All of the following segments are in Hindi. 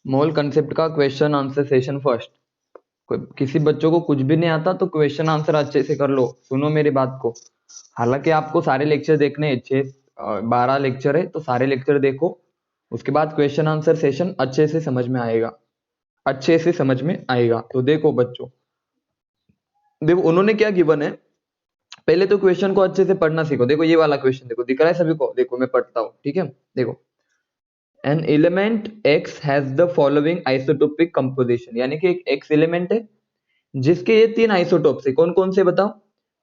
मोल कंसेप्ट का क्वेश्चन आंसर सेशन फर्स्ट। किसी बच्चों को कुछ भी नहीं आता तो क्वेश्चन आंसर अच्छे से कर लो। सुनो मेरी बात को। हालांकि आपको सारे लेक्चर देखने हैं, 12 लेक्चर है तो सारे लेक्चर देखो। उसके बाद क्वेश्चन आंसर सेशन अच्छे से समझ में आएगा, अच्छे से समझ में आएगा। तो देखो बच्चों, देखो उन्होंने क्या गिवन है। पहले तो क्वेश्चन को अच्छे से पढ़ना सीखो। देखो ये वाला क्वेश्चन देखो, दिख रहा है सभी को? देखो मैं पढ़ता हूँ, ठीक है। देखो, an element x has the following isotopic composition, यानी कि एक एक्स एलिमेंट है जिसके ये 3 आइसोटोप्स है। कौन कौन से बताओ?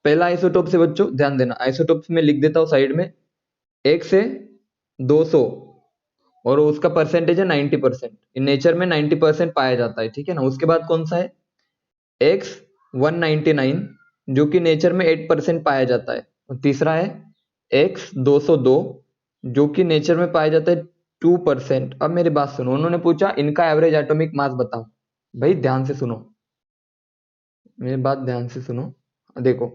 पहला आइसोटोप से बच्चों ध्यान देना, आइसोटोप्स में लिख देता हूं साइड में। एक्स है 200 और उसका परसेंटेज है 90%। इन नेचर में 90% पाया जाता है, ठीक है ना। उसके बाद कौन सा है? एक्स 199 जो कि नेचर में 8% पाया जाता है। और तीसरा है एक्स 202 जो कि नेचर में पाया जाता है 2%। अब मेरी बात सुनो, उन्होंने पूछा इनका एवरेज एटॉमिक मास बताओ। भाई ध्यान से सुनो, मेरी बात ध्यान से सुनो। देखो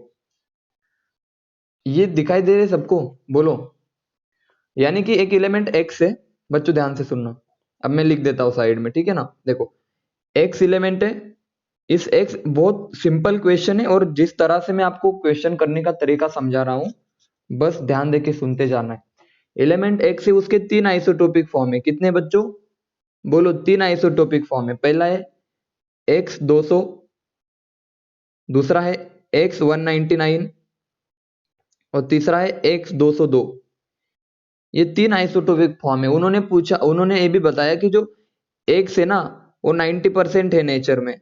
ये दिखाई दे रहे सबको? बोलो। यानी कि एक एलिमेंट एक्स है बच्चों, ध्यान से सुनना। अब मैं लिख देता हूं साइड में, ठीक है ना। देखो एक्स एलिमेंट है। इस एक्स बहुत सिंपल क्वेश्चन है और जिस तरह से मैं आपको क्वेश्चन करने का तरीका समझा रहा हूं, बस ध्यान देके सुनते जाना है। एलिमेंट एक्स है, उसके 3 आइसोटोपिक फॉर्म है। कितने बच्चों? बोलो। 3 आइसोटोपिक फॉर्म है। पहला है एक्स 200, दूसरा है एक्स 199 और तीसरा है एक्स 202। ये 3 आइसोटोपिक फॉर्म है। उन्होंने पूछा, उन्होंने ये भी बताया कि जो एक्स है ना वो 90% है नेचर में।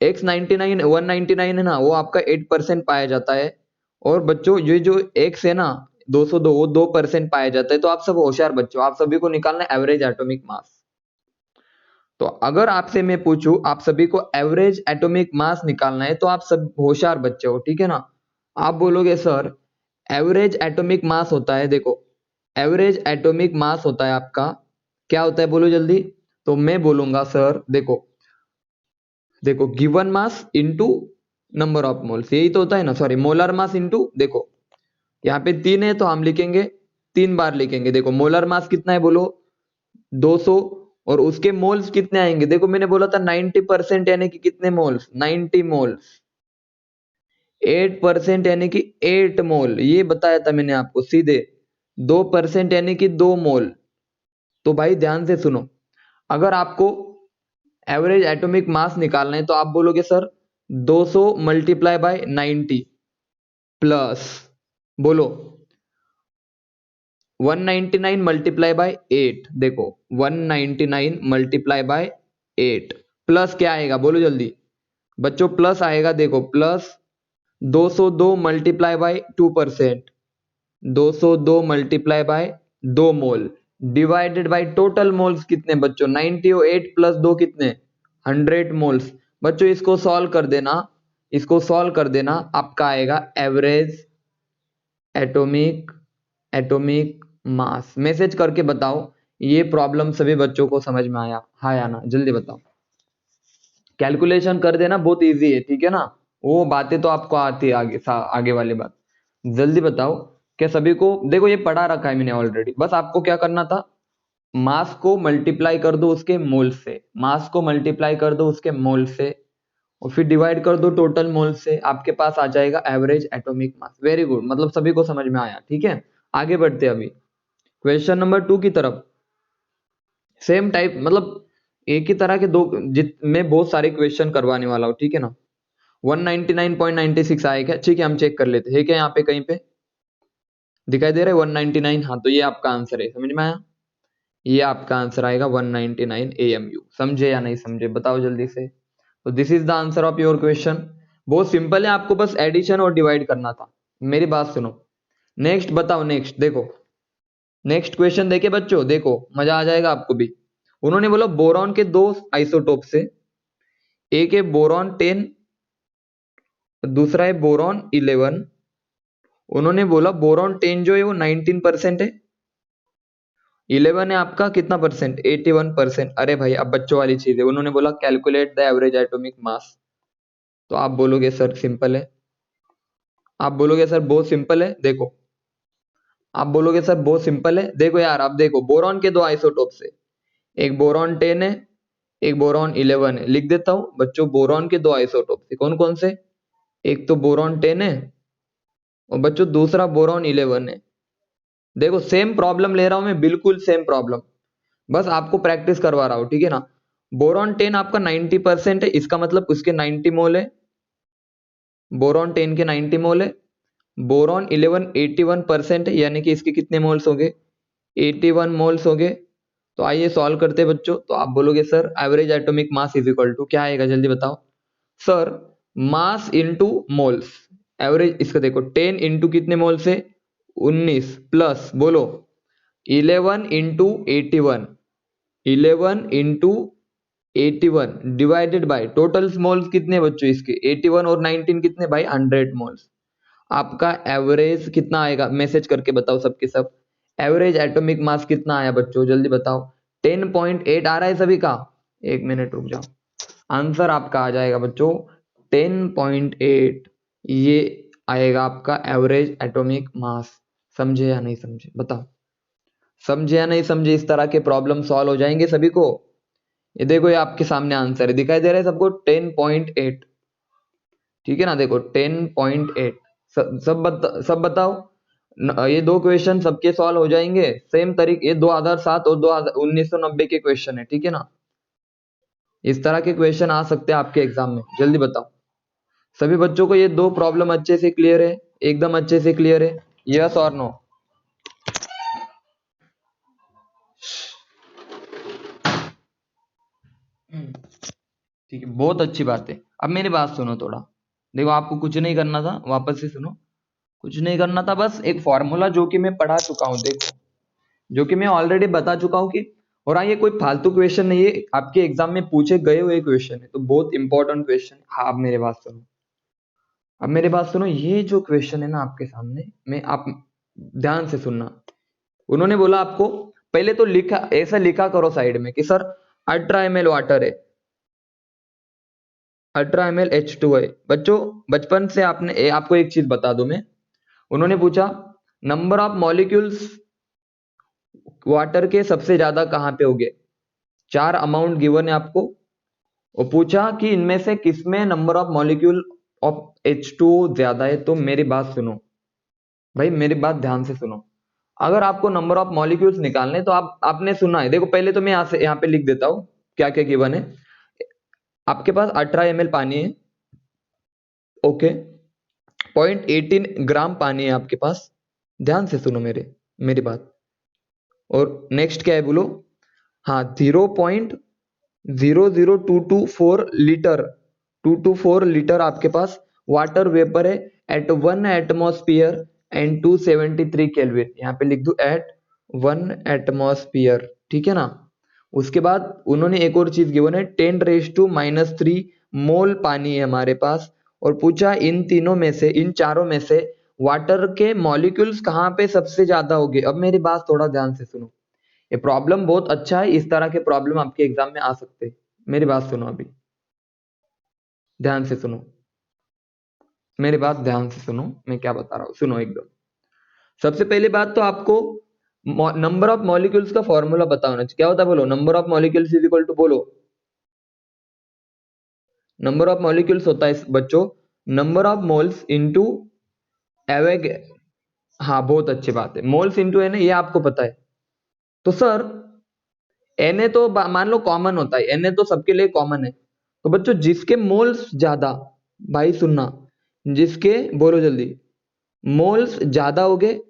एक्स 99 199 है ना, वो आपका 8% पाया जाता है। और बच्चों ये जो एक्स है ना 202 वो 2% पाया जाता है। तो आप सब होशियार बच्चों, आप सभी को निकालना है एवरेज एटॉमिक मास। तो अगर आपसे मैं पूछूं आप सभी को एवरेज एटॉमिक मास निकालना है तो आप सब होशियार बच्चे हो, ठीक है ना। आप बोलोगे सर एवरेज एटॉमिक मास होता है, देखो एवरेज एटॉमिक मास होता है आपका, क्या होता है बोलो जल्दी। तो मैं बोलूंगा सर देखो, देखो given mass into number of moles, यही तो होता है ना। सॉरी, मोलर मास इनटू, देखो यहाँ पे 3 है तो हम लिखेंगे 3 बार लिखेंगे। देखो मोलर मास कितना है बोलो? 200। और उसके मोल्स कितने आएंगे? देखो मैंने बोला था 90% यानी कि कितने मोल्स? 90 मोल्स। 8% यानी कि 8 मोल, ये बताया था मैंने आपको सीधे। 2% यानी कि 2 मोल। तो भाई ध्यान से सुनो, अगर आपको एवरेज एटॉमिक मास निकालना है तो आप बोलोगे सर 200 मल्टीप्लाई बाय 90 प्लस, बोलो 199 मल्टीप्लाई बाय 8। देखो 199 मल्टीप्लाई बाय 8 प्लस क्या आएगा बोलो जल्दी बच्चों? प्लस आएगा, देखो plus 202 multiply by 2%, 202 multiply by 2 mole divided by total moles कितने बच्चों? 90 और 8 प्लस 2 कितने? 100 मोल्स। बच्चों इसको सॉल्व कर देना, इसको सॉल्व कर देना, आपका आएगा average atomic atomic mass. Message करके बताओ ये प्रॉब्लम सभी बच्चों को समझ में आया? हाँ या ना, जल्दी बताओ। कैलकुलेशन कर देना, बहुत इजी है, ठीक है ना। वो बातें तो आपको आती है, आगे वाली बात। जल्दी बताओ क्या सभी को? देखो ये पढ़ा रखा है मैंने ऑलरेडी, बस आपको क्या करना था, मास को मल्टीप्लाई कर दो उसके मोल से, मास को मल्टीप्लाई कर दो उसके मोल से और फिर डिवाइड कर दो टोटल मोल से, आपके पास आ जाएगा एवरेज एटॉमिक मास। वेरी गुड, मतलब सभी को समझ में आया, ठीक है। आगे बढ़ते हैं अभी क्वेश्चन नंबर 2 की तरफ। सेम टाइप, मतलब एक ही तरह के दो, मैं बहुत सारे क्वेश्चन करवाने वाला हूँ, ठीक है ना। 199.96 आएगा, ठीक है, हम चेक कर लेते हैं क्या यहाँ पे कहीं पे दिखाई दे रहा है 199। हाँ तो ये आपका आंसर है, समझ में आया? ये आपका आंसर आएगा 199 AMU। समझे या नहीं समझे बताओ जल्दी से। तो this is the answer of your question. बहुत सिंपल है, आपको बस एडिशन और डिवाइड करना था। मेरी बात सुनो, नेक्स्ट बताओ। नेक्स्ट देखो, नेक्स्ट क्वेश्चन देखे बच्चों, देखो मजा आ जाएगा आपको भी। उन्होंने बोला बोरॉन के 2 आइसोटोप से, एक है बोरॉन 10, दूसरा है बोरॉन 11। उन्होंने बोला बोरॉन 10 जो है वो 19% है, 11 है आपका कितना परसेंट? 81%। अरे भाई अब बच्चों वाली चीज है, उन्होंने बोला कैलकुलेट द एवरेज एटॉमिक मास। तो आप बोलोगे सर सिंपल है, आप बोलोगे सर बहुत सिंपल है। देखो आप बोलोगे सर बहुत सिंपल है, देखो यार आप देखो बोरॉन के 2 आइसोटोप से, एक बोरॉन 10 है, एक बोरॉन 11 है। लिख देता हूं बच्चों, बोरॉन के दो आइसोटोप थे, कौन कौन से? एक तो बोरॉन 10 है और बच्चों दूसरा बोरॉन 11 है। देखो सेम प्रॉब्लम ले रहा हूं मैं, बिल्कुल सेम प्रॉब्लम, बस आपको प्रैक्टिस करवा रहा हूं, ठीक है ना। बोरॉन 10 आपका 90% है, इसका मतलब उसके 90 मोल है। बोरॉन 10 के 90 मोल है। बोरॉन 11 81% है, यानी कि इसके कितने मोल्स हो गए? 81 मोल्स हो गए। तो आइए सॉल्व करते हैं बच्चों। तो आप बोलोगे sir average atomic mass is equal to क्या आएगा, जल्दी बताओ sir. Mass into moles, average इसका देखो 10 इंटू कितने मोल्स है? 19 प्लस बोलो 11 into 81, 11 into 81 divided by total moles कितने बच्चों इसके? 81 और 19 कितने भाई? 100 मोल्स। आपका एवरेज कितना आएगा? मैसेज करके बताओ सबके सब। एवरेज एटॉमिक मास कितना आया बच्चों, जल्दी बताओ। 10.8 आ रहा है सभी का? एक मिनट रुक जाओ। आंसर आपका आ जाएगा बच्चों 10.8। ये आएगा आपका एवरेज एटॉमिक मास। समझे या नहीं समझे बताओ? समझे या नहीं समझे? इस तरह के प्रॉब्लम सॉल्व हो जाएंगे सभी को। ये देखो ये आपके सामने आंसर है, दिखाई दे रहा है सबको? 10.8, ठीक है ना। देखो 10.8। सब बताओ। ये दो क्वेश्चन सबके सॉल्व हो जाएंगे सेम तरीके। ये 2007 और 1990 के क्वेश्चन है, ठीक है ना। इस तरह के क्वेश्चन आ सकते हैं आपके एग्जाम में, जल्दी बताओ। सभी बच्चों को ये दो प्रॉब्लम अच्छे से क्लियर है? एकदम अच्छे से क्लियर है? यस और नो? ठीक है, बहुत अच्छी बात है। अब मेरी बात सुनो थोड़ा। देखो आपको कुछ नहीं करना था, वापस से सुनो। कुछ नहीं करना था, बस एक फॉर्मूला जो कि मैं पढ़ा चुका हूं, देखो जो कि मैं ऑलरेडी बता चुका हूं कि, और हाँ ये कोई फालतू क्वेश्चन नहीं है, आपके एग्जाम में पूछे गए हुए क्वेश्चन है, तो बहुत इंपॉर्टेंट क्वेश्चन है। हाँ अब मेरी बात सुनो, अब मेरी बात सुनो। ये जो क्वेश्चन है ना आपके सामने, मैं आप ध्यान से सुनना। उन्होंने बोला आपको, पहले तो लिखा ऐसा लिखा करो साइड में कि सर 18 ml वाटर है, 18 ml H2 है। बच्चों बचपन से आपने आपको एक चीज बता दूं मैं, उन्होंने पूछा नंबर ऑफ मॉलिक्यूल्स वाटर के सबसे ज्यादा कहां पे होंगे। चार अमाउंट गिवन है आपको, और पूछा कि इनमें से किसमें number of molecule of H2O ज्यादा है। तो मेरी बात सुनो भाई, मेरी बात ध्यान से सुनो। अगर आपको नंबर ऑफ मॉलिक्यूल्स निकालने, तो आपने सुना है, देखो पहले तो मैं यहाँ पे लिख देता हूँ क्या क्या गिवन है। आपके पास 18 ml पानी है, ओके। 0.18 ग्राम पानी है आपके पास, ध्यान से सुनो मेरी बात। और नेक्स्ट क्या है बोलो? हाँ 0.00224 लीटर, 224 लीटर आपके पास वाटर वेपर है एट 1 एटमॉस्फियर एंड 273 केल्विन। यहाँ पे लिख दो एट 1 एटमॉस्फियर, ठीक है ना। उसके बाद उन्होंने एक और चीज गिवन है 10⁻³ मोल पानी है हमारे पास, और पूछा इन तीनों में से, इन चारों में से वाटर के मॉलिक्यूल्स कहाँ पे सबसे ज्यादा होंगे। अब मेरी बात थोड़ा ध्यान से सुनो, ये प्रॉब्लम बहुत अच्छा है, इस तरह के प्रॉब्लम आपके एग्जाम में आ सकते हैं। मेरी बात सुनो, अभी ध्यान से सुनो, मेरी बात ध्यान से सुनो, मैं क्या बता रहा हूँ सुनो एकदम। सबसे पहली बात तो आपको नंबर ऑफ मॉलिक्यूल्स का फॉर्मूला पता होना चाहिए। क्या होता है बोलो? Number of molecules is equal to, बोलो नंबर ऑफ मॉलिक्यूल्स होता है बच्चों नंबर ऑफ मोल्स इंटू एवेग। हाँ बहुत अच्छी बात है, मोल्स इंटू एन, ये आपको पता है। तो सर Na तो मान लो कॉमन होता है, Na तो सबके लिए कॉमन है। तो बच्चों जिसके मोल्स ज्यादा, भाई सुनना, जिसके, बोलो जल्दी, मोल्स ज्यादा हो गए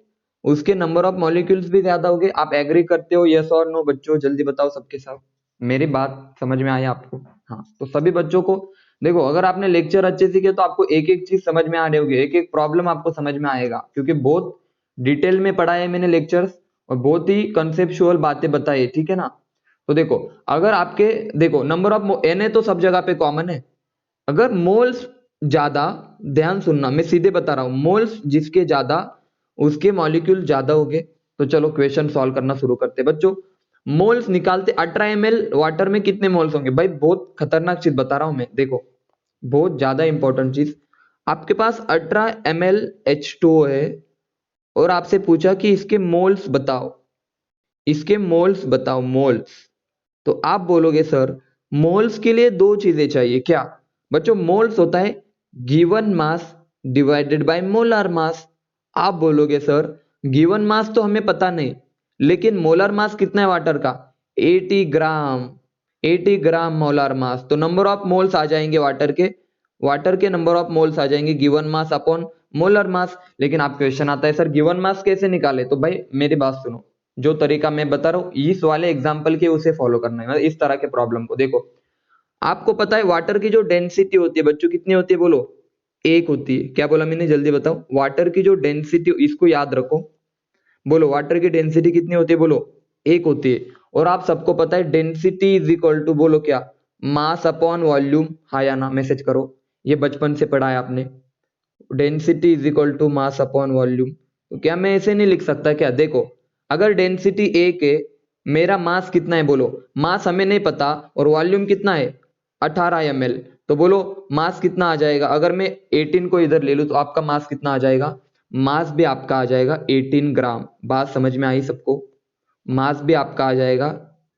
उसके नंबर ऑफ मॉलिक्यूल्स भी ज्यादा हो गए। आप एग्री करते हो? यस और नो बच्चों, जल्दी बताओ सबके सब। मेरी बात समझ में आई आपको? हाँ तो सभी बच्चों को देखो, अगर आपने लेक्चर अच्छे से किया तो आपको एक एक चीज समझ में आ रही होगी, एक एक प्रॉब्लम आपको समझ में आएगा, क्योंकि बहुत डिटेल में पढ़ा है मैंने लेक्चर्स, और बहुत ही कंसेप्चुअल बातें बताई है, ठीक है ना। तो देखो अगर आपके, देखो नंबर ऑफ Na तो सब जगह पे कॉमन है। अगर मोल्स ज्यादा, ध्यान सुनना मैं सीधे बता रहा हूं, मोल्स जिसके ज्यादा उसके मॉलिक्यूल ज्यादा हो गए। तो चलो क्वेश्चन सॉल्व करना शुरू करते हैं बच्चों। मोल्स निकालते, 18 ml वाटर में कितने मोल्स होंगे? भाई बहुत खतरनाक चीज बता रहा हूं मैं, देखो बहुत ज्यादा इंपॉर्टेंट चीज। आपके पास 18 ml H2O है, और आपसे पूछा कि इसके मोल्स बताओ, इसके मोल्स बताओ, मोल्स। तो आप बोलोगे सर मोल्स के लिए दो चीजें चाहिए क्या? बच्चों मोल्स होता है given mass divided by molar mass. आप बोलोगे सर गिवन मास तो हमें पता नहीं, लेकिन मोलर मास कितना है वाटर का? 80 ग्राम। 80 ग्राम मोलर मास, तो नंबर ऑफ मोल्स आ जाएंगे वाटर के नंबर ऑफ मोल्स आ जाएंगे गिवन मास अपॉन मोलर मास। लेकिन आप क्वेश्चन आता है सर गिवन मास कैसे निकाले? तो भाई मेरी बात सुनो, जो तरीका मैं बता रहा हूँ इस वाले एग्जाम्पल के उसे फॉलो करना है, मतलब इस तरह के प्रॉब्लम को देखो। आपको पता है वाटर की जो डेंसिटी होती है बच्चों कितनी होती है? बोलो। एक होती है। क्या बोला मैंने? जल्दी बताओ। वाटर की जो डेंसिटी, इसको याद रखो। बोलो वाटर की डेंसिटी कितनी होती है? बोलो एक होती है। और आप सबको पता है डेंसिटी इज इक्वल टू, बोलो क्या? मास अपॉन वॉल्यूम। हाँ या ना मैसेज करो, ये बचपन से पढ़ा है आपने। Density is equal to mass upon volume. तो क्या मैं ऐसे नहीं लिख सकता क्या? देखो अगर डेंसिटी एक है, मेरा मास कितना है? बोलो मास हमें नहीं पता, और वॉल्यूम कितना है? 18 ml। तो बोलो मास कितना आ जाएगा? अगर मैं 18 को इधर ले लूं तो आपका मास कितना आ जाएगा? मास भी आपका आ जाएगा 18 ग्राम। बात समझ में आई सबको? मास भी आपका आ जाएगा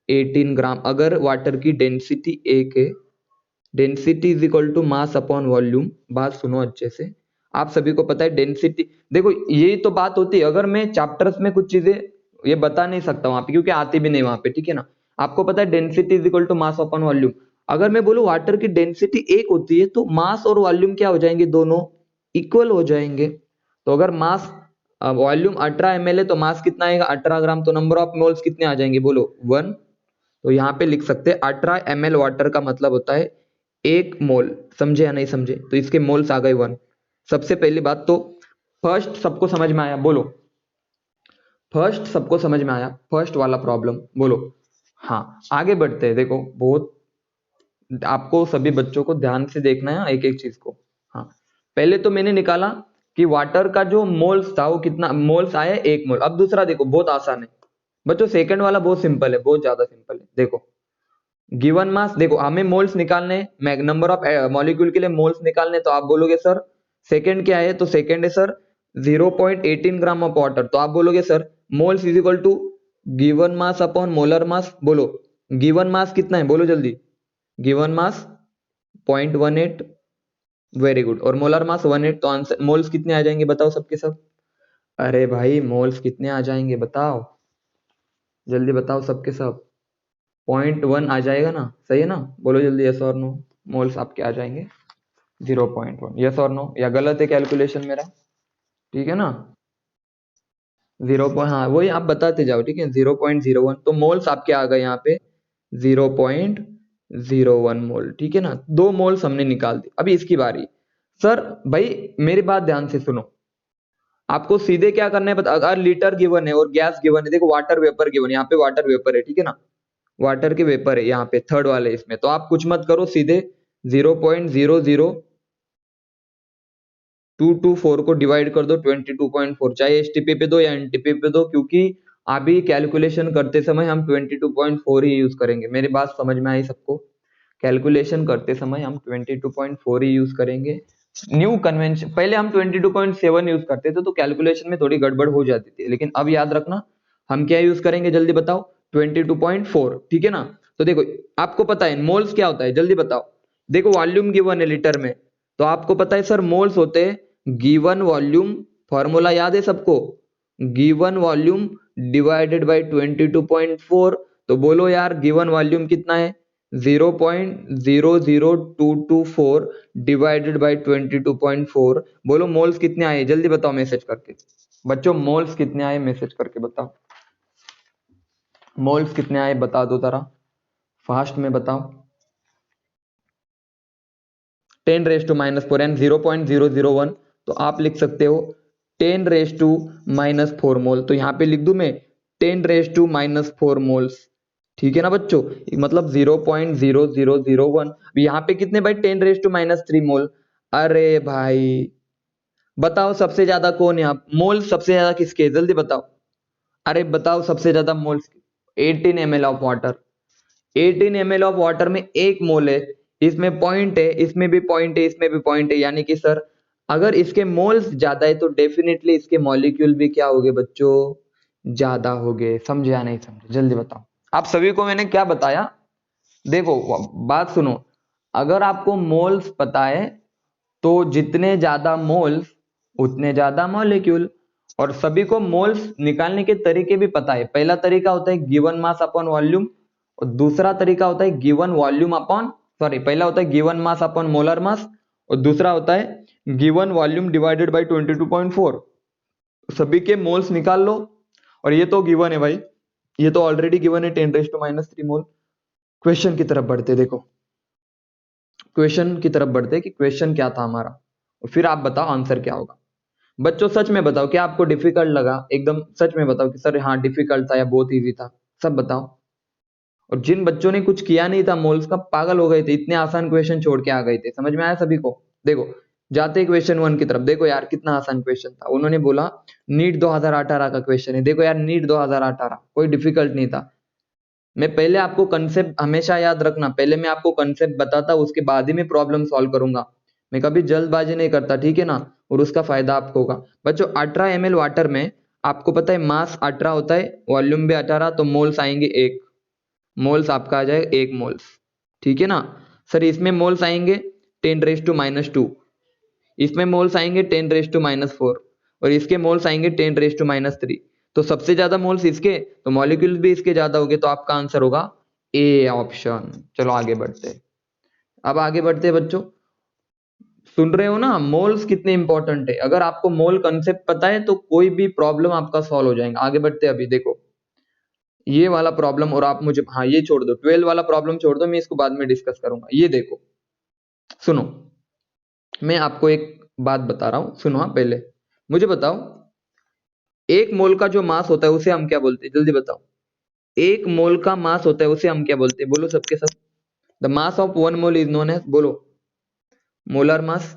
18 ग्राम अगर वाटर की डेंसिटी एक है। Density is equal to mass upon volume. बात सुनो अच्छे से, आप सभी को पता है डेंसिटी, देखो यही तो बात होती है। अगर मैं चैप्टर्स में कुछ चीजें ये बता नहीं सकता वहां पे क्योंकि आती भी नहीं वहां पे, ठीक है ना। आपको पता है density is equal to mass upon volume. अगर मैं बोलूं वाटर की डेंसिटी एक होती है तो मास और वॉल्यूम क्या हो जाएंगे? दोनों इक्वल हो जाएंगे। तो अगर मास वॉल्यूम 18 ml है तो मास कितना आएगा? 18 ग्राम। तो नंबर ऑफ मोल्स कितने आ जाएंगे? बोलो 1। तो यहाँ पे लिख सकते हैं 18 ml वाटर का मतलब होता है 1 मोल। समझे या नहीं समझे? तो इसके मोल्स आ गए 1। सबसे पहली बात तो फर्स्ट सबको समझ में आया? बोलो फर्स्ट सबको समझ में आया? फर्स्ट वाला प्रॉब्लम बोलो। हाँ आगे बढ़ते हैं। देखो बहुत आपको सभी बच्चों को ध्यान से देखना है एक एक चीज को। हाँ पहले तो मैंने निकाला कि वाटर का जो मोल्स था वो कितना मोल्स आया? 1 मोल। अब दूसरा देखो बहुत आसान है बच्चों, सेकंड वाला बहुत सिंपल है, बहुत ज्यादा सिंपल है। देखो गिवन मास, देखो हमें मोल्स निकालने, नंबर ऑफ मॉलिक्यूल के लिए मोल्स निकालने, तो आप बोलोगे सर सेकंड क्या है? तो सेकंड है सर 0.18 ग्राम ऑफ वाटर। तो आप बोलोगे sir moles is equal to given mass upon molar mass. बोलो गिवन मास कितना है? बोलो जल्दी। Given mass 0.18। Very good. और मोलर मास 18। तो आंसर मोल्स कितने आ जाएंगे बताओ सबके सब? अरे भाई मोल्स कितने आ जाएंगे बताओ, जल्दी बताओ सबके सब। 0.1 आ जाएगा ना? सही है ना? बोलो जल्दी यस और नो। मोल्स आपके आ जाएंगे 0.1। यस और नो? या गलत है कैलकुलेशन मेरा? ठीक है ना? 0. हाँ वही आप बताते जाओ, ठीक है। 0.01। तो मोल्स आपके आ गए यहाँ पे 0.01 मोल, ठीक है ना। 2 मोल्स हमने निकाल दी। अभी इसकी बारी। सर भाई मेरी बात ध्यान से सुनो, आपको सीधे क्या करना है अगर लीटर गिवन है और गैस गिवन है, देखो वाटर वेपर गिवन है, यहाँ पे वाटर वेपर है, ठीक है ना। वाटर के वेपर है यहाँ पे थर्ड वाले इसमें, तो आप कुछ मत करो, सीधे 0.00224 को डिवाइड कर दो 22.4, चाहे एसटीपी पे दो या एनटीपी पे दो, क्योंकि अभी कैलकुलेशन करते समय हम 22.4 ही यूज करेंगे। मेरी बात समझ में आई सबको? कैलकुलेशन करते समय हम 22.4 ही यूज करेंगे। न्यू कन्वेंशन, पहले हम 22.7 यूज करते थे तो कैलकुलेशन में थोड़ी गड़बड़ हो जाती थी, लेकिन अब याद रखना हम क्या यूज करेंगे? जल्दी बताओ। 22.4, ठीक है ना। तो देखो आपको पता है मोल्स क्या होता है? जल्दी बताओ। देखो वॉल्यूम गिवन है लीटर में, तो आपको पता है सर मोल्स होते हैं गिवन वॉल्यूम। फॉर्मूला याद है सबको? Given volume divided by 22.4। तो बोलो यार गिवन वॉल्यूम कितना है? 0.00224 डिवाइडेड बाय 22.4। बोलो मोल्स कितने आए? जल्दी बताओ मैसेज करके। बच्चों मोल्स कितने आए मैसेज करके बताओ। मोल्स कितने आए बता दो जरा, फास्ट में बताओ। 10⁻⁻⁴ यानी 0.001। तो आप लिख सकते हो 10⁻⁻⁴ मोल। तो यहाँ पे लिख दूं मैं 10⁻⁻⁴ मोल्स, ठीक है ना बच्चों। मतलब 0.0001। यहाँ पे कितने भाई? 10⁻³ मोल। अरे भाई बताओ सबसे ज्यादा कौन है? आप मोल सबसे ज्यादा किसके? जल्दी बताओ। अरे बताओ सबसे ज्यादा moles. 18 ml of water. 18 ml of water में 1 मोल है। इसमें पॉइंट है, इसमें भी पॉइंट है, इसमें भी पॉइंट है, यानी कि सर अगर इसके मोल्स ज्यादा है तो डेफिनेटली इसके मॉलिक्यूल भी क्या हो गए बच्चों? ज्यादा हो गए। समझे या नहीं समझे? जल्दी बताओ। आप सभी को मैंने क्या बताया? देखो बात सुनो, अगर आपको मोल्स पता है तो जितने ज्यादा मोल्स उतने ज्यादा मॉलिक्यूल, और सभी को मोल्स निकालने के तरीके भी पता है। पहला तरीका होता है गिवन मास अपॉन वॉल्यूम, और दूसरा तरीका होता है गिवन वॉल्यूम अपॉन, सॉरी, पहला होता है गिवन मास अपॉन मोलर मास, और दूसरा होता है गिवन वॉल्यूम डिवाइडेड बाई 22.4। सभी के मोल्स निकाल लो, और ये तो गिवन है भाई, ये तो ऑलरेडी गिवन है 10⁻³ मोल। क्वेश्चन की तरफ बढ़ते, देखो क्वेश्चन की तरफ बढ़ते कि क्वेश्चन क्या था हमारा, और फिर आप बताओ आंसर क्या होगा। बच्चों सच में बताओ, क्या आपको डिफिकल्ट लगा? एकदम सच में बताओ कि सर हाँ डिफिकल्ट था या बहुत इजी था, सब बताओ। और जिन बच्चों ने कुछ किया नहीं था मोल्स का, पागल हो गए थे, इतने आसान क्वेश्चन छोड़ के आ गए थे। समझ में आया सभी को? देखो जाते क्वेश्चन 1 की तरफ, देखो यार कितना आसान क्वेश्चन था। उन्होंने बोला नीट 2018 का क्वेश्चन है। देखो यार नीट 2018 कोई डिफिकल्ट नहीं था। मैं पहले आपको कंसेप्ट हमेशा याद रखना, पहले मैं आपको कंसेप्ट बताता, उसके बाद ही मैं प्रॉब्लम सॉल्व करूंगा। मैं कभी जल्दबाजी नहीं करता, ठीक है ना? और उसका फायदा आपको होगा। बच्चों 18 ml वाटर में आपको पता है मास 18 होता है, वॉल्यूम भी 18, तो मोल्स आएंगे 1, मोल्स आपका आ जाएगा 1 मोल्स, ठीक है ना? सर इसमें मोल्स आएंगे 10⁻², इसमें मोल्स आएंगे 10⁻⁴, और इसके मोल्स आएंगे 10⁻³ तो सबसे ज्यादा मोल्स इसके, तो मॉलिक्यूल्स भी इसके ज्यादा होंगे, तो आपका आंसर होगा ए ऑप्शन। चलो आगे बढ़ते, अब आगे बढ़ते बच्चों, सुन रहे हो ना मोल्स कितने इंपॉर्टेंट है। अगर आपको मोल कंसेप्ट पता है तो कोई भी प्रॉब्लम आपका सॉल्व हो जाएगा। आगे बढ़ते, अभी देखो ये वाला प्रॉब्लम, और आप मुझे, हाँ ये छोड़ दो, 12 वाला प्रॉब्लम छोड़ दो, मैं इसको बाद में डिस्कस करूंगा। ये देखो सुनो, मैं आपको एक बात बता रहा हूं, सुनो। हाँ पहले मुझे बताओ, एक मोल का जो मास होता है उसे हम क्या बोलते हैं? जल्दी बताओ। एक मोल का मास होता है उसे हम क्या बोलते हैं? बोलो सबके सब। The mass of 1 mole is known as, बोलो, मोलर मास।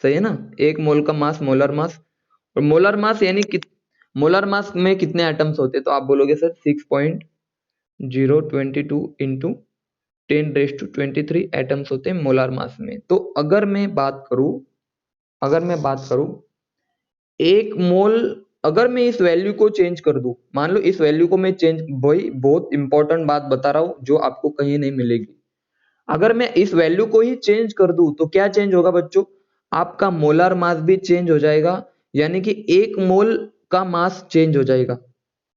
सही है ना? एक मोल का मास मोलर मास। और मोलर मास यानी मोलर मास में कितने एटम्स होते हैं? तो आप बोलोगे सर 6.022 इंटू 10⁻23 एटम्स होते हैं मोलर मास में। तो अगर मैं बात करूं एक मोल, अगर मैं इस वैल्यू को चेंज कर दूं, मान लो इस वैल्यू को मैं चेंज, भाई बहुत इंपॉर्टेंट बात बता रहा हूं जो आपको कहीं नहीं मिलेगी। अगर मैं इस वैल्यू को ही चेंज कर दूं तो क्या चेंज होगा बच्चों? आपका मोलर मास भी चेंज हो जाएगा, यानी कि एक मोल का मास चेंज हो जाएगा,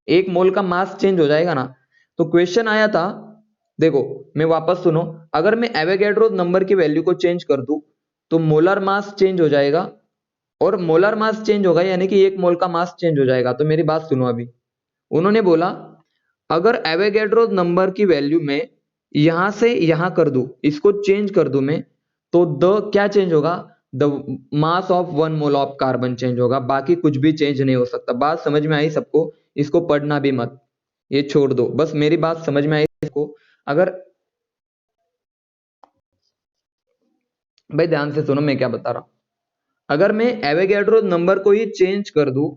एक मोल का मास चेंज हो जाएगा ना। तो क्वेश्चन आया था, देखो मैं वापस सुनो, अगर मैं एवोगैड्रो नंबर की वैल्यू को चेंज कर दूं तो मोलर मास चेंज हो जाएगा, और मोलर मास चेंज होगा यानी कि एक मोल का मास चेंज हो जाएगा। तो मेरी बात सुनो अभी, उन्होंने बोला अगर एवोगैड्रो नंबर की वैल्यू में यहां से यहां कर दूं, इसको चेंज कर दूं मैं, तो द क्या चेंज होगा? The mass of 1 mole of carbon change होगा, बाकी कुछ भी चेंज नहीं हो सकता। बात समझ में आई सबको? इसको पढ़ना भी मत, ये छोड़ दो, बस मेरी बात समझ में आई सबको? अगर भाई ध्यान से सुनो मैं क्या बता रहा हूं, अगर मैं एवोगैड्रो नंबर को ही चेंज कर दूं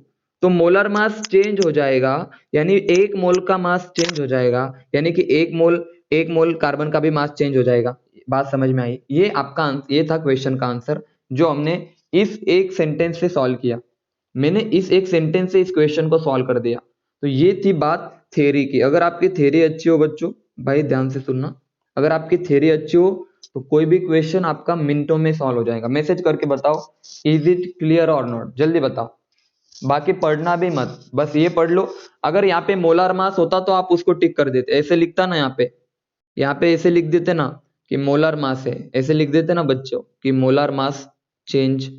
तो मोलर मास चेंज हो जाएगा, यानी एक मोल का मास चेंज हो जाएगा, यानी कि एक मोल कार्बन का भी मास चेंज हो जाएगा। बात समझ में आई? ये आपका ये था क्वेश्चन का आंसर, जो हमने इस एक सेंटेंस से सॉल्व किया। मैंने इस एक सेंटेंस से इस क्वेश्चन को सॉल्व कर दिया। तो ये थी बात थ्योरी की। अगर आपकी थ्योरी अच्छी हो बच्चों, भाई ध्यान से सुनना, अगर आपकी थ्योरी अच्छी हो तो कोई भी क्वेश्चन आपका मिनटों में सॉल्व हो जाएगा। मैसेज करके बताओ इज इट क्लियर और नॉट, जल्दी बताओ। बाकी पढ़ना भी मत, बस ये पढ़ लो। अगर यहाँ पे मोलार मास होता तो आप उसको टिक कर देते, ऐसे लिखता ना, यहाँ पे ऐसे लिख देते ना कि मोलार मास है, ऐसे लिख देते ना बच्चों कि मोलार मास चेंज,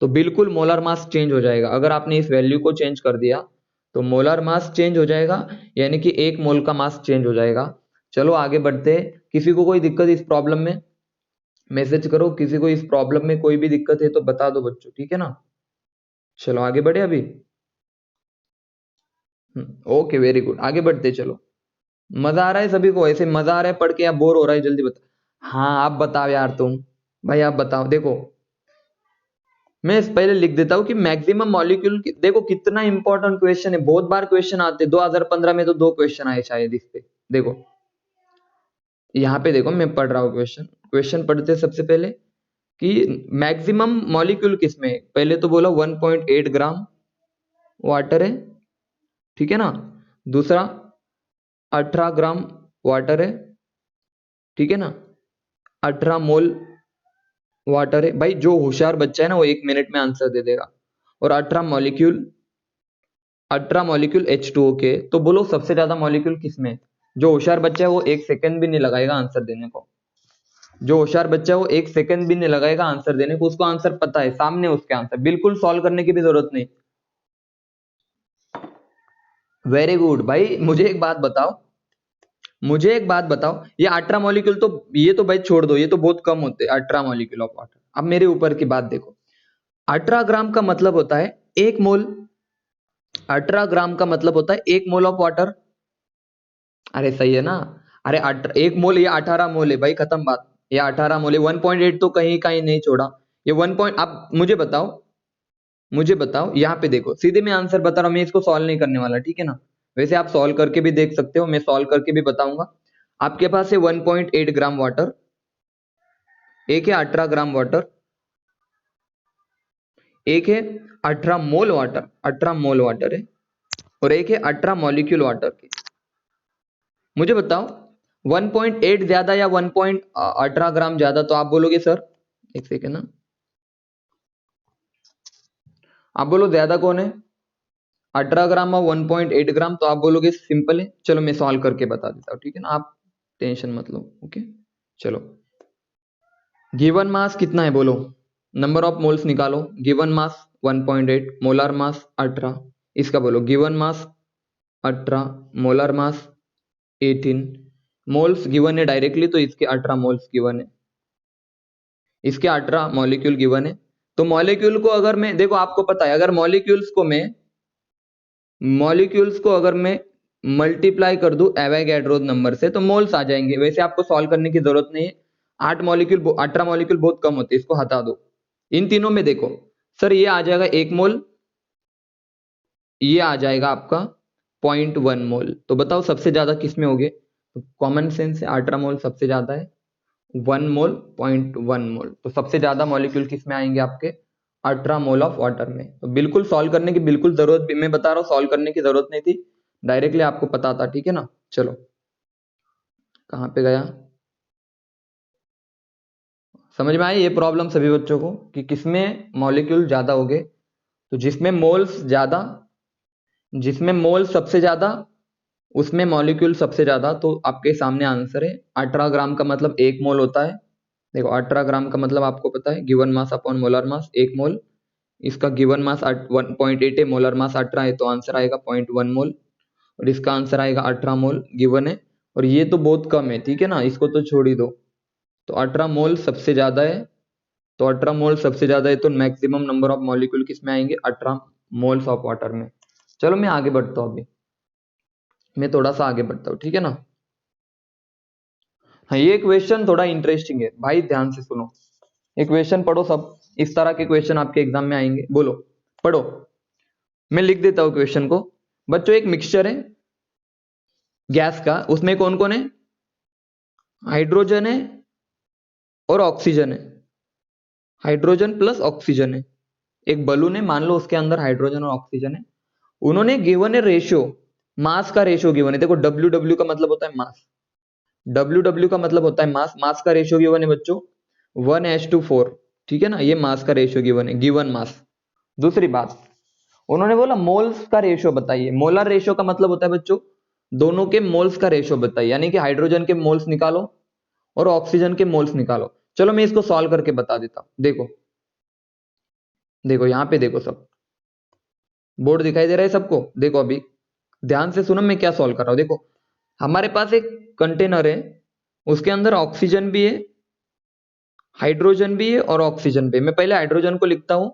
तो बिल्कुल मोलार मास चेंज हो जाएगा। अगर आपने इस वैल्यू को चेंज कर दिया तो मोलार मास चेंज हो जाएगा, यानी कि एक मोल का मास चेंज हो जाएगा। चलो आगे बढ़ते हैं। किसी को कोई दिक्कत इस प्रॉब्लम में? मैसेज करो, किसी को इस प्रॉब्लम में कोई भी दिक्कत है तो बता दो बच्चों, ठीक है ना? चलो आगे बढ़े अभी। ओके वेरी गुड, आगे बढ़ते चलो। मजा आ रहा है सभी को? ऐसे मजा आ रहा है पढ़ के या बोर हो रहा है? जल्दी बता। हाँ आप बताओ यार, तुम भाई आप बताओ। देखो मैं पहले लिख देता हूँ कि मैक्सिमम मॉलिक्यूल, देखो कितना इंपॉर्टेंट क्वेश्चन है, बहुत बार क्वेश्चन आते हैं। 2015 में तो 2 क्वेश्चन आए शायद इस पे। देखो यहाँ पे देखो मैं पढ़ रहा हूँ क्वेश्चन, क्वेश्चन पढ़ते सबसे पहले कि मैक्सिमम मॉलिक्यूल किसमें है। पहले तो बोला 1.8 ग्राम वाटर है, ठीक है ना? दूसरा 18 ग्राम वाटर है, ठीक है ना, 18 मोल वाटर है। भाई जो होशियार बच्चा है ना वो 1 मिनट में आंसर दे देगा। और 18 मॉलिक्यूल H2O के, तो बोलो सबसे ज्यादा मॉलिक्यूल किसमें है? जो होशियार बच्चा है वो 1 सेकंड भी नहीं लगाएगा आंसर देने को। जो होशियार बच्चा है वो 1 सेकंड भी नहीं लगाएगा आंसर देने को, उसको आंसर पता है, सामने उसके आंसर, बिल्कुल सॉल्व करने की भी जरूरत नहीं। वेरी गुड भाई। मुझे एक बात बताओ, ये 18 मॉलिक्यूल तो, ये तो भाई छोड़ दो, ये तो बहुत कम होते हैं 18 मॉलिक्यूल ऑफ वाटर। अब मेरे ऊपर की बात देखो, 18 ग्राम का मतलब होता है 1 मोल। 18 ग्राम का मतलब होता है 1 मोल ऑफ वाटर। अरे सही है ना? अरे 1 मोल, ये 18 मोल है भाई, खत्म बात। ये 18 मोल है, 1.8 तो कहीं कहीं नहीं छोड़ा। ये 1 पॉइंट, अब मुझे बताओ यहाँ पे देखो, सीधे मैं आंसर बता रहा हूँ, मैं इसको सॉल्व नहीं करने वाला, ठीक है ना। वैसे आप सॉल्व करके भी देख सकते हो, मैं सॉल्व करके भी बताऊंगा। आपके पास है 1.8 ग्राम वाटर, एक है 18 ग्राम वाटर, एक है 18 मोल वाटर, 18 मोल वाटर है, और एक है 18 मॉलिक्यूल वाटर की। मुझे बताओ 1.8 ज्यादा या 1.18 ग्राम ज्यादा? तो आप बोलोगे सर, एक सेकेंड ना, आप बोलो ज्यादा कौन है, 18 ग्राम और 1.8 ग्राम? तो आप बोलोगे सिंपल है। चलो मैं सॉल्व करके बता देता हूँ, ठीक है ना, आप टेंशन मत लो। ओके चलो, गिवन मास कितना है बोलो, नंबर ऑफ मोल्स निकालो। गिवन मास 1.8, मोलर मास 18, इसका बोलो गिवन मास 18, मोलर मास 18। मोल्स गिवन है डायरेक्टली, तो इसके 18 मोल्स गिवन है, इसके 18 मॉलिक्यूल गिवन है। तो मॉलिक्यूल को अगर मैं, देखो आपको पता है, अगर मॉलिक्यूल्स को अगर मैं मल्टीप्लाई कर दूं एवोगैड्रो नंबर से, तो मोल्स आ जाएंगे। वैसे आपको सॉल्व करने की जरूरत नहीं है, 18 मॉलिक्यूल बहुत कम होते हैं, इसको हटा दो। इन तीनों में देखो सर, ये आ जाएगा 1 मोल, ये आ जाएगा आपका 0.1 मोल। तो बताओ सबसे ज्यादा किस में होगे? तो कॉमन सेंस से 18 मोल सबसे ज्यादा है, 1 मोल 0.1 मोल, तो सबसे ज्यादा मॉलिक्यूल किस में आएंगे आपके? 18 मोल ऑफ वाटर में। तो बिल्कुल सॉल्व करने की बिल्कुल जरूरत भी, मैं बता रहा हूँ सॉल्व करने की जरूरत नहीं थी, डायरेक्टली आपको पता था, ठीक है ना। चलो कहाँ पे गया, समझ में आई ये प्रॉब्लम सभी बच्चों को कि किसमें मॉलिक्यूल ज्यादा होंगे? तो जिसमें मोल सबसे ज्यादा, उसमें मॉलिक्यूल सबसे ज्यादा। तो आपके सामने आंसर है, 18 ग्राम का मतलब 1 मोल होता है। देखो 18 ग्राम का मतलब आपको पता है, गिवन मास अपॉन मोलर मास, 1 मोल। इसका गिवन मास 1.8 है, मोलर मास 18 है, तो आंसर आएगा 0.1 मोल। और इसका आंसर आएगा 18 मोल गिवन है। और ये तो बहुत कम है, ठीक है ना, इसको तो छोड़ ही दो। तो 18 मोल सबसे ज्यादा है, तो 18 मोल सबसे ज्यादा है, तो मैक्सिमम नंबर ऑफ मॉलिक्यूल किस में आएंगे? 18 मोल्स ऑफ वाटर में। चलो मैं आगे बढ़ता हूँ, अभी मैं थोड़ा सा आगे बढ़ता हूँ, ठीक है ना। हाँ ये क्वेश्चन थोड़ा इंटरेस्टिंग है भाई, ध्यान से सुनो। ये क्वेश्चन पढ़ो सब, इस तरह के क्वेश्चन आपके एग्जाम में आएंगे, बोलो पढ़ो। मैं लिख देता हूँ क्वेश्चन को। बच्चों एक मिक्सचर है गैस का, उसमें कौन कौन है? हाइड्रोजन है और ऑक्सीजन है, हाइड्रोजन प्लस ऑक्सीजन है। एक बलून है, मान लो उसके अंदर हाइड्रोजन और ऑक्सीजन है। उन्होंने गिवन है रेशियो, मास का रेशियो गिवन है। देखो डब्ल्यू डब्ल्यू का मतलब होता है मास, डब्ल्यू डब्ल्यू का मतलब होता है मास, मास का रेशियो गिवन है बच्चों 1:4, ठीक है ना, ये मास का रेशियो गिवन है, गिवन मास। दूसरी बात, उन्होंने बोला मोल्स का रेशियो बताइए। मोलर रेशियो का मतलब होता है बच्चों दोनों के मोल्स का रेशियो बताइए, यानी कि हाइड्रोजन के मोल्स निकालो और ऑक्सीजन के मोल्स निकालो। चलो मैं इसको सॉल्व करके बता देता हूं। देखो देखो यहाँ पे देखो, सब बोर्ड दिखाई दे रहा है सबको? देखो अभी ध्यान से सुनो मैं क्या सॉल्व कर रहा हूं। देखो हमारे पास एक कंटेनर है, उसके अंदर ऑक्सीजन भी है, हाइड्रोजन भी है और ऑक्सीजन भी है। मैं पहले हाइड्रोजन को लिखता हूं,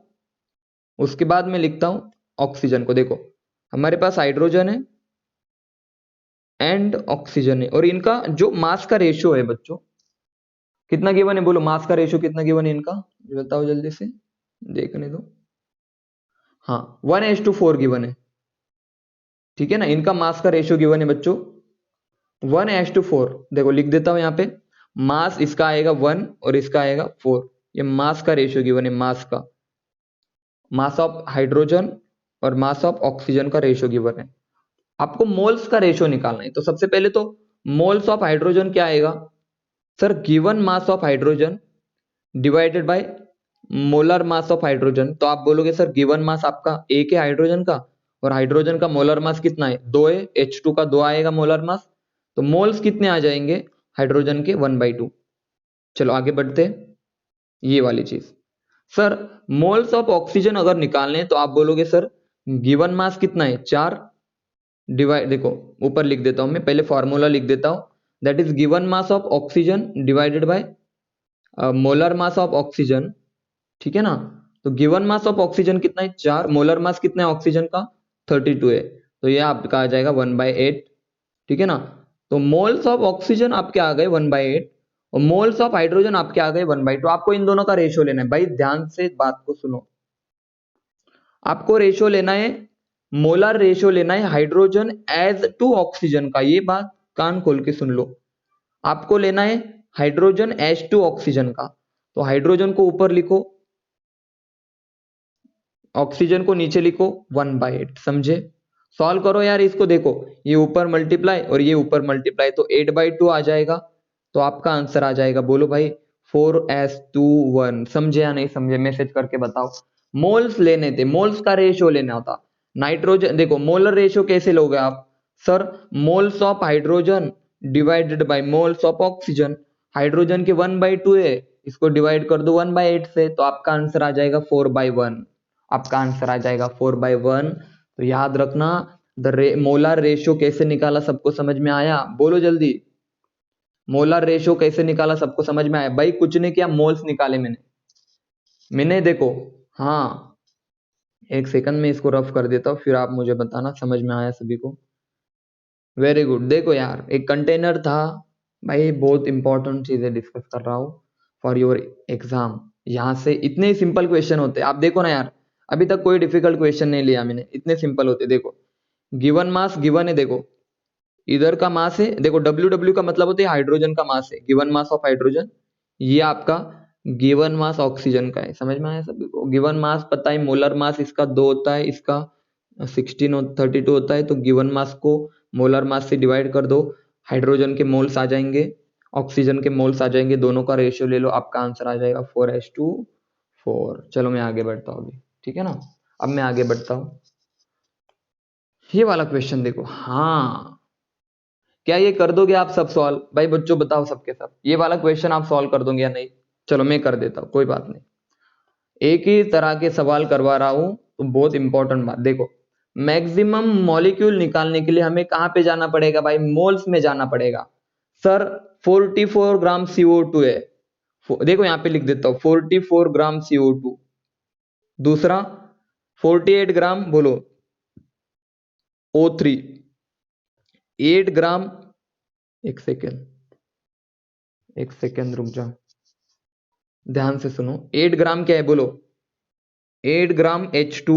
उसके बाद में लिखता हूं ऑक्सीजन को। देखो हमारे पास हाइड्रोजन है एंड ऑक्सीजन है, और इनका जो मास का रेशियो है बच्चों, कितना गिवन है बोलो, मास का रेशियो कितना गिवन है इनका, ये बताओ जल्दी से, देखने दो। हाँ 1:4 गिवन है, ठीक है ना, इनका मास का रेशियो गिवन है बच्चों 1:4। देखो लिख देता हूं यहाँ पे, मास इसका आएगा 1 और इसका आएगा 4। ये मास का रेशियो गिवन है, मास का, मास ऑफ हाइड्रोजन और मास ऑफ ऑक्सीजन का रेशियो गिवन है। आपको मोल्स का रेशियो निकालना है, तो सबसे पहले तो मोल्स ऑफ हाइड्रोजन क्या आएगा sir, given mass of hydrogen divided by molar mass of hydrogen. तो आप बोलोगे सर गिवन मास आपका एक है हाइड्रोजन का, और हाइड्रोजन का मोलर मास कितना है, 2 है, H2 का 2 आएगा मोलर मास, तो मोल्स कितने आ जाएंगे हाइड्रोजन के, 1/2। चलो आगे बढ़ते हैं, ये वाली चीज। सर मोल्स ऑफ ऑक्सीजन अगर निकालने तो आप बोलोगे सर गिवन मास कितना है 4 डिवाइड, देखो ऊपर लिख देता हूं मैं, पहले फॉर्मूला लिख देता हूं, that is given mass of oxygen divided by molar mass of oxygen, ठीक है ना। तो गिवन मास ऑफ ऑक्सीजन कितना है 4, मोलर मास कितना है ऑक्सीजन का 32 है, तो ये आपका आ जाएगा 1/8, ठीक है ना। तो मोल्स ऑफ ऑक्सीजन आपके आ गए 1/8 और मोल्स ऑफ हाइड्रोजन आपके आ गए 1/2। आपको इन दोनों का रेशियो लेना है भाई, ध्यान से बात को सुनो, आपको रेशियो लेना है, मोलर रेशियो लेना है हाइड्रोजन एज टू ऑक्सीजन का, ये बात कान खोल के सुन लो, आपको लेना है हाइड्रोजन एज टू ऑक्सीजन का। तो हाइड्रोजन को ऊपर लिखो, ऑक्सीजन को नीचे लिखो, 1/8, समझे। सॉल्व करो यार इसको, देखो ये ऊपर मल्टीप्लाई और ये ऊपर मल्टीप्लाई, तो 8/2 आ जाएगा, तो आपका आंसर आ जाएगा, बोलो भाई 4s21। समझे या नहीं समझे, मैसेज करके बताओ। मोल्स लेने थे, मोल्स का रेशियो लेना होता, नाइट्रोजन देखो मोलर रेशियो कैसे लोगे आप sir, moles of hydrogen divided by moles of oxygen, hydrogen के 1/2 है, इसको डिवाइड कर दो 1/8 से, तो आपका आंसर आ जाएगा 4/1, आपका आंसर आ जाएगा 4/1। तो याद रखना, मोलर रेशियो कैसे निकाला सबको समझ में आया, बोलो जल्दी, मोलर रेशियो कैसे निकाला सबको समझ में आया भाई, कुछ नहीं किया, मोल्स निकाले मैंने देखो, हाँ एक सेकंड में इसको रफ कर देता हूँ, फिर आप मुझे बताना समझ में आया सभी को। वेरी गुड, देखो यार एक कंटेनर था भाई, बहुत इंपॉर्टेंट चीजें डिस्कस कर रहा हूँ फॉर योर एग्जाम, यहाँ से इतने सिंपल क्वेश्चन होते हैं, आप देखो ना यार, अभी तक कोई डिफिकल्ट क्वेश्चन नहीं लिया मैंने, इतने सिंपल होते। देखो गिवन मास गिवन है, देखो इधर का मास है, देखो डब्ल्यू का मतलब होता है हाइड्रोजन का मास है, गिवन मास ऑफ हाइड्रोजन, ये आपका गिवन मास ऑक्सीजन का है, समझ में आया सभी को। गिवन मास पता है, मोलर मास इसका 2 होता है, इसका 16 और 32 होता है, तो गिवन मास को मोलर मास से डिवाइड कर दो, हाइड्रोजन के मोल्स आ जाएंगे, ऑक्सीजन के मोल्स आ जाएंगे, दोनों का रेशियो ले लो, आपका आंसर आ जाएगा 4s2 4। चलो मैं आगे बढ़ता हूँ अभी, ठीक है ना। अब मैं आगे बढ़ता हूँ, ये वाला क्वेश्चन देखो, हाँ क्या ये कर दोगे आप सब सॉल्व, भाई बच्चों बताओ सबके सब, ये वाला क्वेश्चन आप सॉल्व कर दोगे या नहीं। चलो मैं कर देता हूँ, कोई बात नहीं, एक ही तरह के सवाल करवा रहा हूं, तो बहुत इंपॉर्टेंट बात देखो, मैक्सिमम मॉलिक्यूल निकालने के लिए हमें कहां पे जाना पड़ेगा भाई, मोल्स में जाना पड़ेगा। सर 44 ग्राम CO2 है, देखो यहां पे लिख देता हूं 44 ग्राम CO2, दूसरा 48 ग्राम बोलो O3, 8 ग्राम, एक सेकेंड, एक सेकेंड रुक जाओ, ध्यान से सुनो, 8 ग्राम क्या है बोलो, 8 ग्राम H2,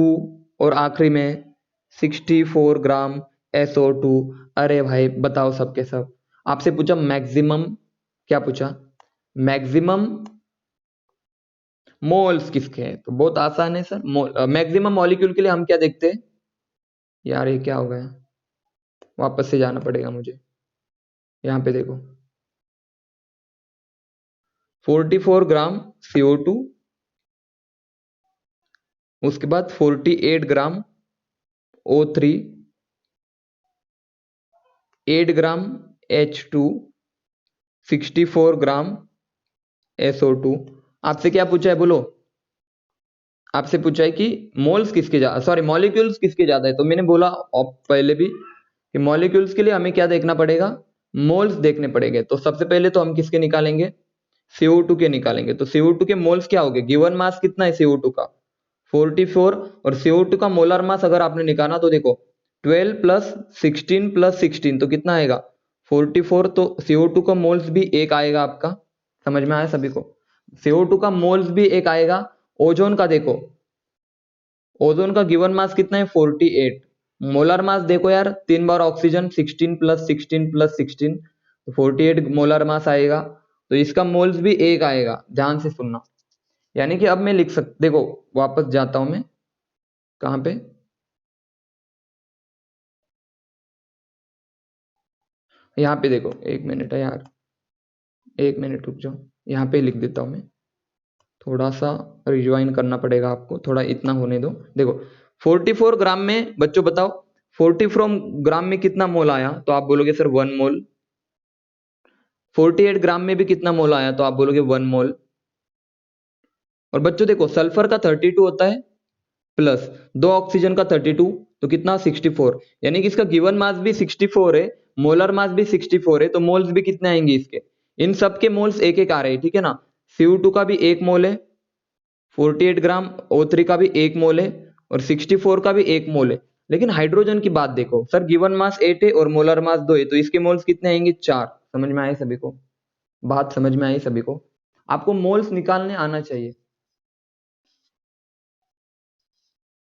और आखिरी में 64 ग्राम SO2। अरे भाई बताओ सबके सब, आपसे पूछा मैक्सिमम, क्या पूछा, मैक्सिमम मोल्स किसके हैं, तो बहुत आसान है सर, मैक्सिमम मॉलिक्यूल के लिए हम क्या देखते हैं, यार ये क्या हो गया, वापस से जाना पड़ेगा मुझे, यहाँ पे देखो 44 ग्राम CO2, उसके बाद 48 ग्राम O3, 8 ग्राम H2, 64 ग्राम SO2। आपसे क्या पूछा है बोलो, आपसे पूछा है कि मोल्स किसके ज्यादा, सॉरी मॉलिक्यूल्स किसके ज्यादा है, तो मैंने बोला पहले भी कि मॉलिक्यूल्स के लिए हमें क्या देखना पड़ेगा, मोल्स देखने पड़ेंगे। तो सबसे पहले तो हम किसके निकालेंगे, CO2 के निकालेंगे। तो CO2 के मोल्स क्या हो गए, गिवन मास कितना है CO2 का 44, और CO2 का मोलर मास अगर आपने निकाला तो देखो 12 प्लस 16 प्लस 16, तो कितना आएगा 44, तो CO2 का मोल्स भी एक आएगा आपका, समझ में आया सभी को, CO2 का मोल्स भी एक आएगा। ओजोन का देखो, ओजोन का गिवन मास कितना है 48, मोलर मास देखो यार 3 बार ऑक्सीजन, 16 प्लस 16 प्लस 16, तो 48 मोलर मास आएगा, तो इसका मोल्स भी एक आएगा, ध्यान से सुनना। यानी कि अब मैं लिख सकता, देखो वापस जाता हूं मैं, कहां पे, यहाँ पे देखो, 1 मिनट है यार, 1 मिनट रुक जाओ, यहाँ पे लिख देता हूँ मैं, थोड़ा सा रिज्वाइन करना पड़ेगा आपको, थोड़ा इतना होने दो। देखो 44 ग्राम में बच्चों बताओ, 44 ग्राम में कितना मोल आया, तो आप बोलोगे सर 1 मोल। 48 ग्राम में भी कितना मोल आया, तो आप बोलोगे 1 मोल। और बच्चों देखो सल्फर का 32 होता है, प्लस 2 ऑक्सीजन का 32, तो कितना 64, यानी कि इसका गिवन मास भी 64 है, मोलर मास भी 64 है, तो मोल्स भी कितने आएंगे इसके, इन सब के मोल्स एक एक आ रहे हैं, ठीक है ना। CO2 का भी 1 मोल है, 48 ग्राम, O3 का भी 1 मोल है, और 64 का भी 1 मोल है। लेकिन हाइड्रोजन की बात देखो सर, गिवन मास 8 है और मोलर मास 2 है, तो इसके मोल्स कितने आएंगे 4। समझ में आए सभी को, बात समझ में आई सभी को, आपको मोल्स निकालने आना चाहिए।